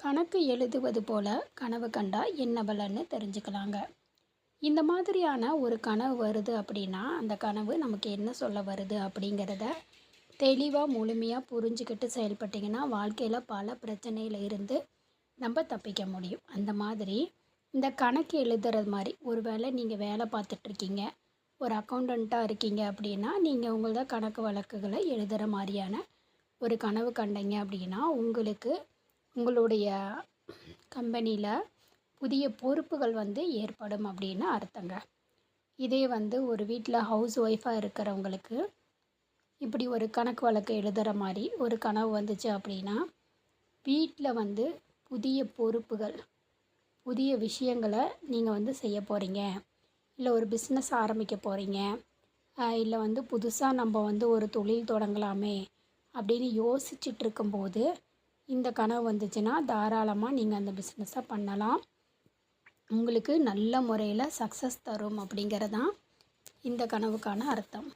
கணக்கு எழுதுவது போல கனவு கண்டா என்ன பலன்னு தெரிஞ்சுக்கலாங்க. இந்த மாதிரியான ஒரு கனவு வருது அப்படின்னா, அந்த கனவு நமக்கு என்ன சொல்ல வருது அப்படிங்கிறத தெளிவாக முழுமையாக புரிஞ்சுக்கிட்டு செயல்பட்டிங்கன்னா, வாழ்க்கையில் பல பிரச்சனையில் இருந்து நம்ம தப்பிக்க முடியும். அந்த மாதிரி இந்த கணக்கு எழுதுறது மாதிரி ஒரு வேளை நீங்கள் வேலை பார்த்துட்ருக்கீங்க, ஒரு அக்கௌண்டண்ட்டாக இருக்கீங்க அப்படின்னா, நீங்கள் உங்களோட கணக்கு வழக்குகளை எழுதுகிற மாதிரியான ஒரு கனவு கண்டீங்க அப்படின்னா, உங்களுக்கு உங்களுடைய கம்பெனியில் புதிய பொறுப்புகள் ஏற்படும் அப்படின்னு அர்த்தங்க. இதே ஒரு வீட்டில் ஹவுஸ் ஒய்ஃபாக இருக்கிறவங்களுக்கு இப்படி ஒரு கணக்கு வழக்கு எழுதுகிற மாதிரி ஒரு கனவு வந்துச்சு அப்படின்னா, வீட்டில் புதிய பொறுப்புகள், புதிய விஷயங்களை நீங்கள் செய்ய போகிறீங்க, இல்லை ஒரு பிஸ்னஸ் ஆரம்பிக்க போகிறீங்க, இல்லை புதுசாக நம்ம ஒரு தொழில் தொடங்கலாமே அப்படின்னு யோசிச்சுட்டு இருக்கும்போது இந்த கனவு வந்துச்சுன்னா தாராளமாக நீங்கள் அந்த பிஸ்னஸை பண்ணலாம். உங்களுக்கு நல்ல முறையில் சக்ஸஸ் தரும் அப்படிங்கிறதான் இந்த கனவுக்கான அர்த்தம்.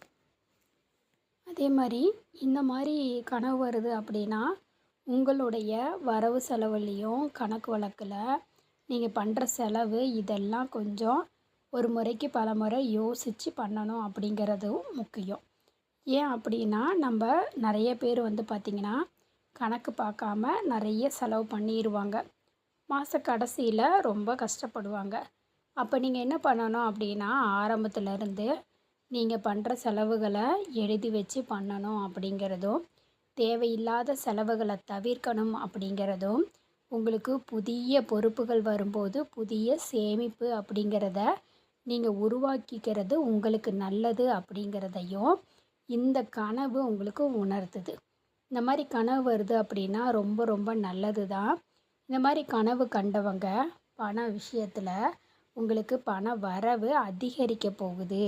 அதே மாதிரி இந்த மாதிரி கனவு வருது அப்படின்னா, உங்களுடைய வரவு செலவுலேயும் கணக்கு வழக்கில் நீங்கள் பண்ணுற செலவு இதெல்லாம் கொஞ்சம் ஒரு முறைக்கு பல முறை யோசித்து பண்ணணும் அப்படிங்கிறதும் முக்கியம். ஏன் அப்படின்னா, நம்ம நிறைய பேர் பார்த்திங்கன்னா கணக்கு பார்க்காம நிறைய செலவு பண்ணிடுவாங்க. மாத கடைசியில் ரொம்ப கஷ்டப்படுவாங்க. அப்போ நீங்கள் என்ன பண்ணணும் அப்படின்னா, ஆரம்பத்துலேருந்து நீங்கள் பண்ணுற செலவுகளை எழுதி வச்சு பண்ணணும் அப்படிங்கிறதும், தேவையில்லாத செலவுகளை தவிர்க்கணும் அப்படிங்கிறதும், உங்களுக்கு புதிய பொறுப்புகள் வரும்போது புதிய சேமிப்பு அப்படிங்கிறத நீங்கள் உருவாக்கிக்கிறது உங்களுக்கு நல்லது அப்படிங்கிறதையும் இந்த கனவு உங்களுக்கு உணர்த்துது. இந்த மாதிரி கனவு வருது அப்படின்னா ரொம்ப ரொம்ப நல்லது தான். இந்த மாதிரி கனவு கண்டவங்க பண விஷயத்தில் உங்களுக்கு பண வரவு அதிகரிக்க போகுது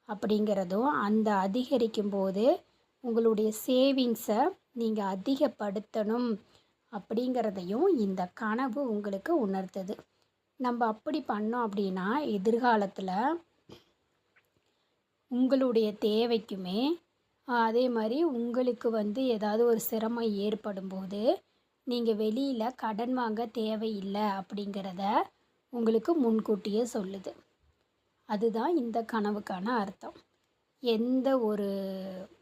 அப்படிங்கிறதும், அந்த அதிகரிக்கும் போது உங்களுடைய சேவிங்ஸை நீங்கள் அதிகப்படுத்தணும் அப்படிங்கிறதையும் இந்த கனவு உங்களுக்கு உணர்த்துது. நம்ம அப்படி பண்ணோம் அப்படின்னா எதிர்காலத்தில் உங்களுடைய தேவைக்குமே, அதே மாதிரி உங்களுக்கு ஏதாவது ஒரு சிரமம் ஏற்படும்போது நீங்கள் வெளியில் கடன் வாங்க தேவையில்லை அப்படிங்கிறத உங்களுக்கு முன்கூட்டியே சொல்லுது. அதுதான் இந்த கனவுக்கான அர்த்தம். எந்த ஒரு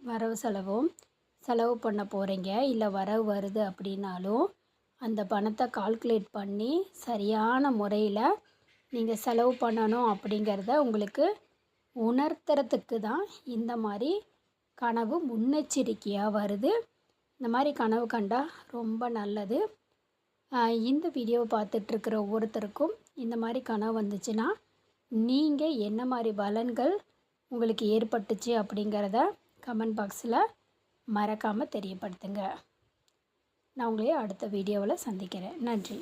வரவு செலவு பண்ண போகிறீங்க, இல்லை வரவு வருது அப்படின்னாலும் அந்த பணத்தை கால்குலேட் பண்ணி சரியான முறையில் நீங்கள் செலவு பண்ணணும் அப்படிங்கிறத உங்களுக்கு உணர்த்துறதுக்கு தான் இந்த மாதிரி கனவு முன்னெச்சரிக்கையாக வருது. இந்த மாதிரி கனவு கண்டா ரொம்ப நல்லது. இந்த வீடியோவை பார்த்துட்ருக்கிற ஒவ்வொருத்தருக்கும் இந்த மாதிரி கனவு வந்துச்சுன்னா நீங்கள் என்ன மாதிரி பலன்கள் உங்களுக்கு ஏற்பட்டுச்சு அப்படிங்கிறத கமெண்ட் பாக்ஸில் மறக்காமல் தெரியப்படுத்துங்க. நான் உங்களை அடுத்த வீடியோவில் சந்திக்கிறேன். நன்றி.